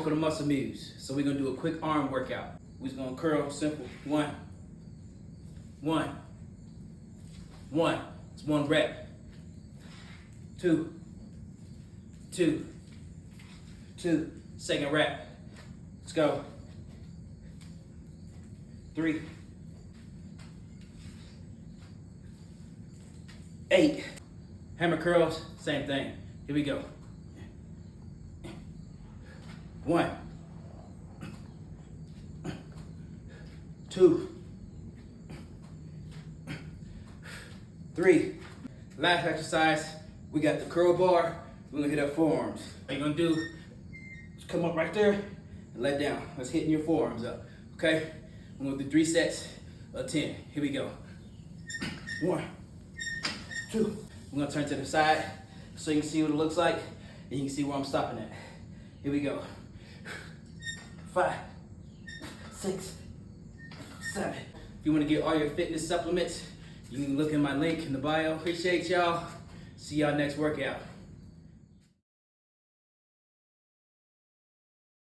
welcome to Muscle Muse. So we're gonna do a quick arm workout. We're just gonna curl, simple. One. It's one rep. Two. Second rep. Let's go. 3. 8. Hammer curls, same thing. Here we go. 1. 2. 3. Last exercise, we got the curl bar. We're gonna hit our forearms. What you're gonna do is come up right there and let down. Let's hit your forearms up, okay? We're gonna do 3 sets of 10. Here we go. 1, 2. We're gonna turn to the side so you can see what it looks like and you can see where I'm stopping at. Here we go. 5, 6, 7. If you wanna get all your fitness supplements, you can look in my link in the bio. Appreciate y'all. See y'all next workout.